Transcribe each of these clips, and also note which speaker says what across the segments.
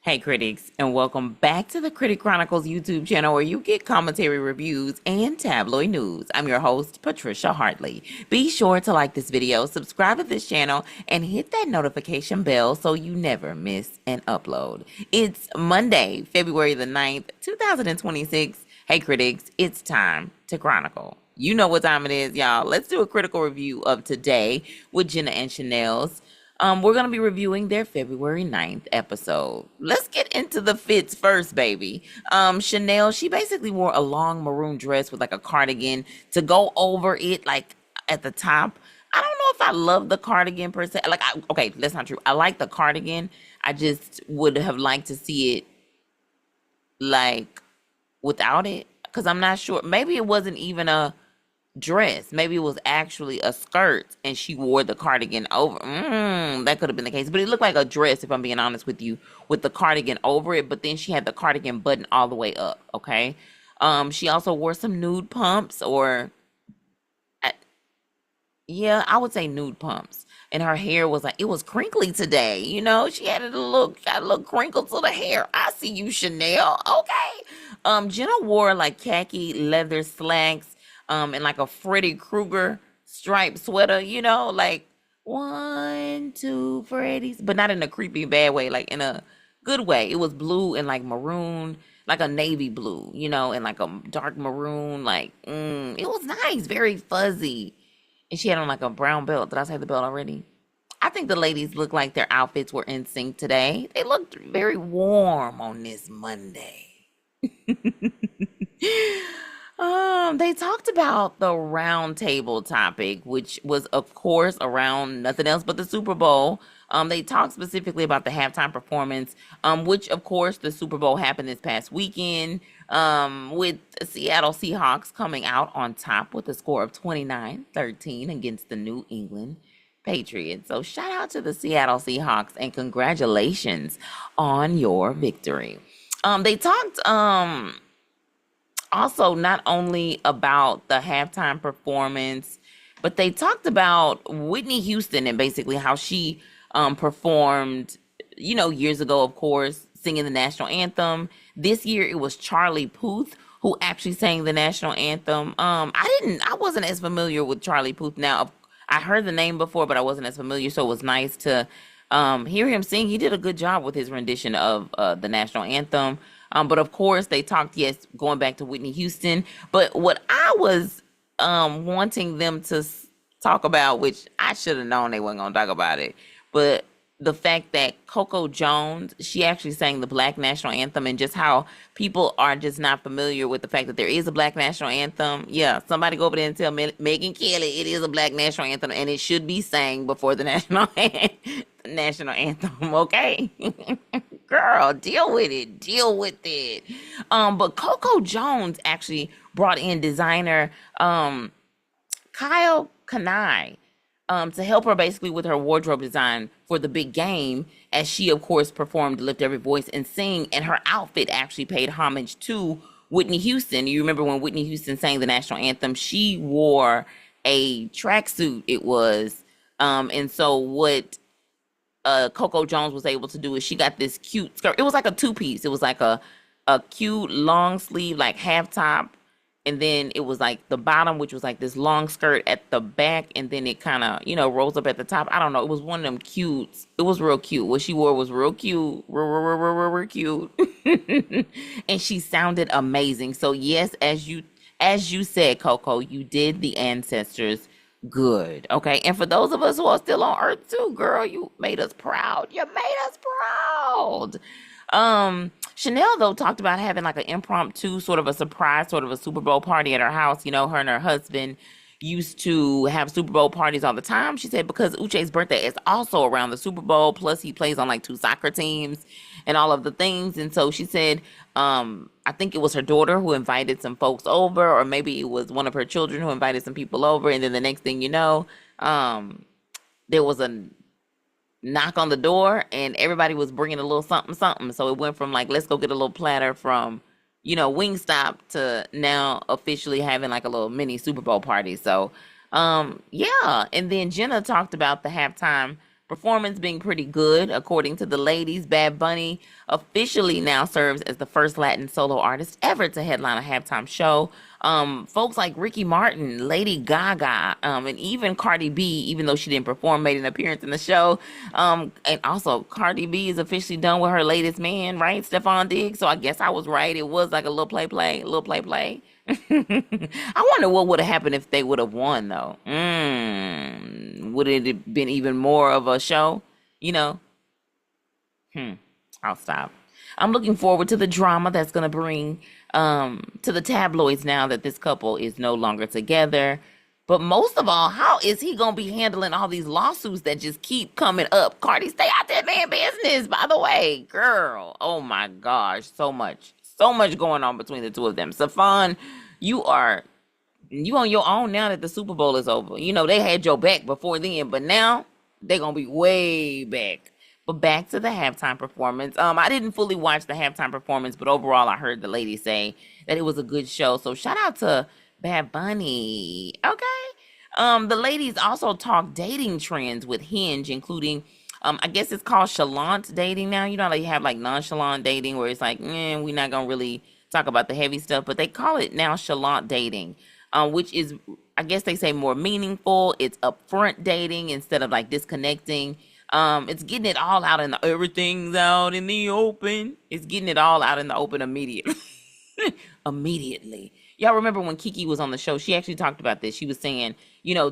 Speaker 1: Hey critics, and welcome back to the Critic Chronicles YouTube channel where you get commentary reviews and tabloid news. I'm your host, Patricia Hartley. Be sure to like this video, subscribe to this channel, and hit that notification bell so you never miss an upload. It's Monday, February the 9th, 2026. Hey critics, it's time to chronicle. You know what time it is, y'all. Let's do a critical review of today with Jenna and Sheinelle's. We're going to be reviewing their February 9th episode. Let's get into the fits first, baby. Sheinelle, she basically wore a long maroon dress with like a cardigan to go over it, like at the top. I don't know if I love the cardigan per se. Okay, that's not true. I like the cardigan. I just would have liked to see it like without it, because I'm not sure. Maybe it wasn't even a dress. Maybe it was actually a skirt and she wore the cardigan over. That could have been the case, but it looked like a dress, if I'm being honest with you, with the cardigan over it, but then she had the cardigan button all the way up. Okay. She also wore some nude pumps, or yeah, I would say nude pumps, and her hair was like, it was crinkly today, she had got a little crinkle to the hair. I see you, Sheinelle. Okay. Jenna wore like khaki leather slacks and like a Freddy Krueger striped sweater, like 1, 2 Freddy's, but not in a creepy bad way, like in a good way. It was blue and like maroon, like a navy blue, and like a dark maroon, like it was nice, very fuzzy. And she had on like a brown belt. Did I say the belt already? I think the ladies looked like their outfits were in sync today. They looked very warm on this Monday. They talked about the round table topic, which was, of course, around nothing else but the Super Bowl. They talked specifically about the halftime performance, which, of course, the Super Bowl happened this past weekend, with Seattle Seahawks coming out on top with a score of 29-13 against the New England Patriots. So shout out to the Seattle Seahawks and congratulations on your victory. They talked also not only about the halftime performance, but they talked about Whitney Houston and basically how she performed, years ago, of course, singing the national anthem. This year it was Charlie Puth who actually sang the national anthem. I wasn't as familiar with Charlie Puth. Now, I heard the name before, but I wasn't as familiar, so it was nice to hear him sing. He did a good job with his rendition of the national anthem. But of course, they talked, yes, going back to Whitney Houston. But what I was wanting them to talk about, which I should have known they weren't going to talk about it, but the fact that Coco Jones, she actually sang the Black National Anthem, and just how people are just not familiar with the fact that there is a Black National Anthem. Yeah, somebody go over there and tell Megan Kelly it is a Black National Anthem, and it should be sang before the national anthem, okay? Girl, deal with it. But Coco Jones actually brought in designer Kyle Kanai to help her basically with her wardrobe design for the big game, as she, of course, performed Lift Every Voice and Sing, and her outfit actually paid homage to Whitney Houston. You remember when Whitney Houston sang the national anthem, she wore a tracksuit, it was, and so what Coco Jones was able to do is she got this cute skirt. It was like a two-piece. It was like a cute long sleeve, like half top, and then it was like the bottom, which was like this long skirt at the back, and then it kind of, rolls up at the top. I don't know. It was one of them cute. It was real cute. What she wore was real cute. Real cute. And she sounded amazing. So yes, as you said, Coco, you did the ancestors good. Okay. And for those of us who are still on earth too, girl, you made us proud. Sheinelle, though, talked about having like an impromptu, sort of a surprise, sort of a Super Bowl party at her house. Her and her husband used to have Super Bowl parties all the time. She said because Uche's birthday is also around the Super Bowl, plus he plays on like 2 soccer teams and all of the things. And so she said, I think it was her daughter who invited some folks over, or maybe it was one of her children who invited some people over. And then the next thing you know, there was a knock on the door and everybody was bringing a little something. So it went from like, let's go get a little platter from, Wingstop, to now officially having like a little mini Super Bowl party. So, yeah. And then Jenna talked about the halftime Performance being pretty good, according to the ladies. Bad Bunny officially now serves as the first Latin solo artist ever to headline a halftime show. Folks like Ricky Martin, Lady Gaga, and even Cardi B, even though she didn't perform, made an appearance in the show. And also Cardi B is officially done with her latest man, right? Stephon Diggs. So I guess I was right. It was like a little play. I wonder what would have happened if they would have won, though. Would it have been even more of a show? You know? I'll stop. I'm looking forward to the drama that's going to bring to the tabloids now that this couple is no longer together. But most of all, how is he going to be handling all these lawsuits that just keep coming up? Cardi, stay out that man business, by the way. Girl, oh my gosh, so much going on between the two of them. Stephon, you on your own now that the Super Bowl is over. You know, they had your back before then, but now they're going to be way back. But back to the halftime performance. I didn't fully watch the halftime performance, but overall I heard the ladies say that it was a good show. So shout out to Bad Bunny. Okay. The ladies also talk dating trends with Hinge, including I guess it's called chalant dating now. You know, they have like nonchalant dating where it's like, we're not gonna really talk about the heavy stuff, but they call it now chalant dating, which is, I guess they say, more meaningful. It's upfront dating instead of like disconnecting. It's getting it all out everything's out in the open. It's getting it all out in the open immediately. Immediately. Y'all remember when Kiki was on the show, she actually talked about this. She was saying,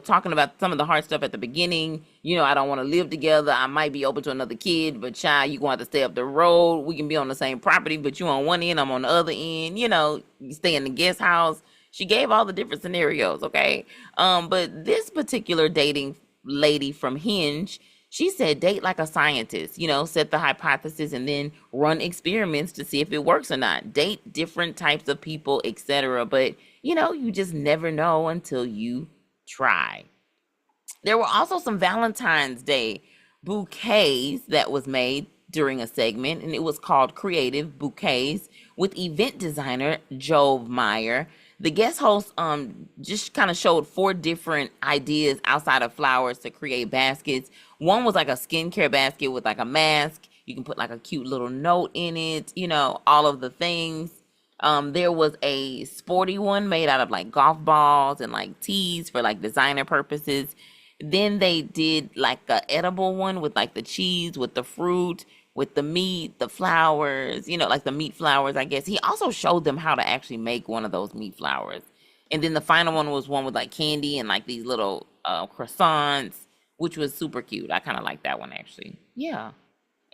Speaker 1: talking about some of the hard stuff at the beginning. I don't want to live together. I might be open to another kid, but child, you going to have to stay up the road. We can be on the same property, but you on one end, I'm on the other end. You stay in the guest house. She gave all the different scenarios, okay? But this particular dating lady from Hinge, she said, date like a scientist, set the hypothesis and then run experiments to see if it works or not. Date different types of people, etc. But, you just never know until you try. There were also some Valentine's Day bouquets that was made during a segment, and it was called Creative Bouquets with event designer Jove Meyer. The guest host just kind of showed 4 different ideas outside of flowers to create baskets. One was like a skincare basket with like a mask. You can put like a cute little note in it, all of the things. There was a sporty one made out of like golf balls and like tees for like designer purposes. Then they did like a edible one with like the cheese, with the fruit, with the meat, the flowers, like the meat flowers, I guess. He also showed them how to actually make one of those meat flowers. And then the final one was one with like candy and like these little croissants, which was super cute. I kind of like that one, actually. Yeah.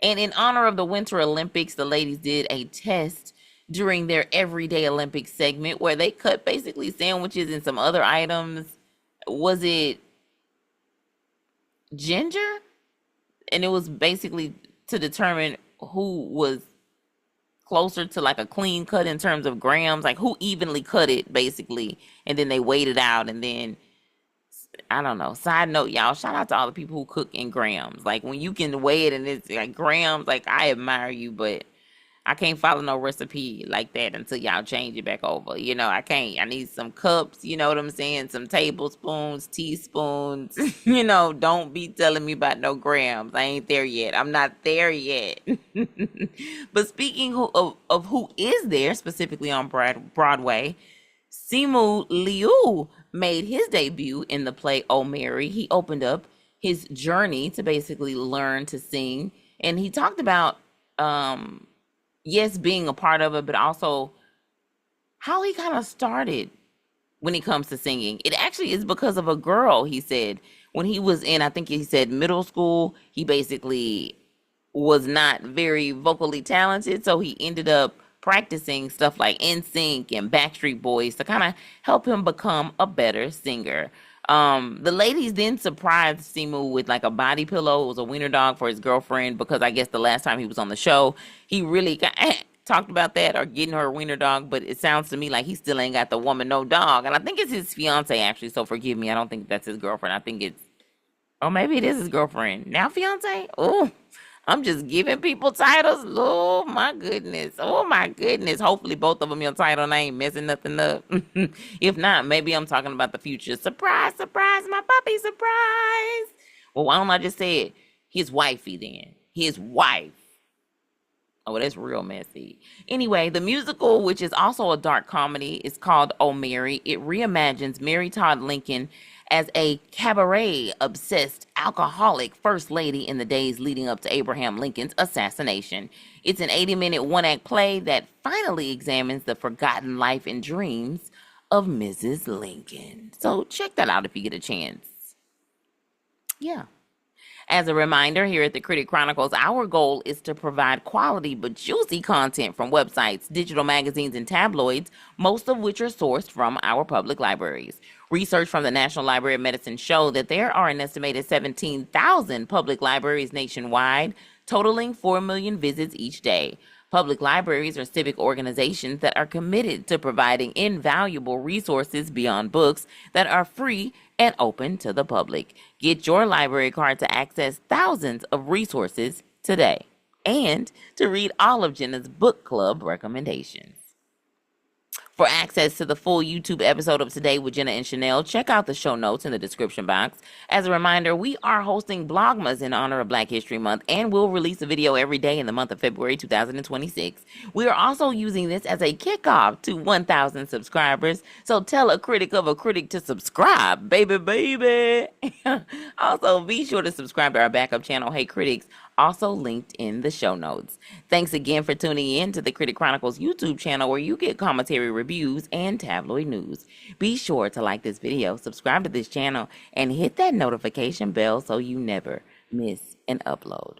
Speaker 1: And in honor of the Winter Olympics, the ladies did a test during their Everyday Olympics segment where they cut basically sandwiches and some other items. Was it ginger? And it was basically to determine who was closer to like a clean cut in terms of grams, like who evenly cut it basically, and then they weighed it out. And then I don't know, side note, y'all, shout out to all the people who cook in grams. Like when you can weigh it and it's like grams, like I admire you, but I can't follow no recipe like that until y'all change it back over. I can't. I need some cups, you know what I'm saying? Some tablespoons, teaspoons. Don't be telling me about no grams. I ain't there yet. I'm not there yet. But speaking of who is there, specifically on Broadway, Simu Liu made his debut in the play Oh Mary. He opened up his journey to basically learn to sing. And he talked about yes, being a part of it, but also how he kind of started when it comes to singing. It actually is because of a girl, he said. When he was in, I think he said middle school, he basically was not very vocally talented, so he ended up practicing stuff like NSYNC and Backstreet Boys to kind of help him become a better singer. The ladies then surprised Simu with like a body pillow. It was a wiener dog for his girlfriend because I guess the last time he was on the show, he really talked about that or getting her a wiener dog, but it sounds to me like he still ain't got the woman, no dog. And I think it's his fiance actually, so forgive me. I don't think that's his girlfriend. I think maybe it is his girlfriend. Now fiance? Oh, I'm just giving people titles. Oh my goodness. Hopefully both of them your title and I ain't messing nothing up. If not, maybe I'm talking about the future. Surprise, surprise, my puppy, surprise. Well, why don't I just say it? His wifey then. His wife. Oh, that's real messy. Anyway, the musical, which is also a dark comedy, is called Oh Mary. It reimagines Mary Todd Lincoln as a cabaret-obsessed alcoholic first lady in the days leading up to Abraham Lincoln's assassination. It's an 80-minute one-act play that finally examines the forgotten life and dreams of Mrs. Lincoln. So check that out if you get a chance. Yeah. As a reminder, here at the Critic Chronicles, our goal is to provide quality but juicy content from websites, digital magazines, and tabloids, most of which are sourced from our public libraries. Research from the National Library of Medicine show that there are an estimated 17,000 public libraries nationwide, totaling 4 million visits each day. Public libraries are civic organizations that are committed to providing invaluable resources beyond books that are free and open to the public. Get your library card to access thousands of resources today and to read all of Jenna's book club recommendations. For access to the full YouTube episode of Today with Jenna and Sheinelle, check out the show notes in the description box. As a reminder, we are hosting Blogmas in honor of Black History Month, and we'll release a video every day in the month of February 2026. We are also using this as a kickoff to 1,000 subscribers, so tell a critic of a critic to subscribe, baby. Also, be sure to subscribe to our backup channel, Hey Critics, also linked in the show notes. Thanks again for tuning in to the Critic Chronicles YouTube channel, where you get commentary, reviews, and tabloid news. Be sure to like this video, subscribe to this channel, and hit that notification bell so you never miss an upload.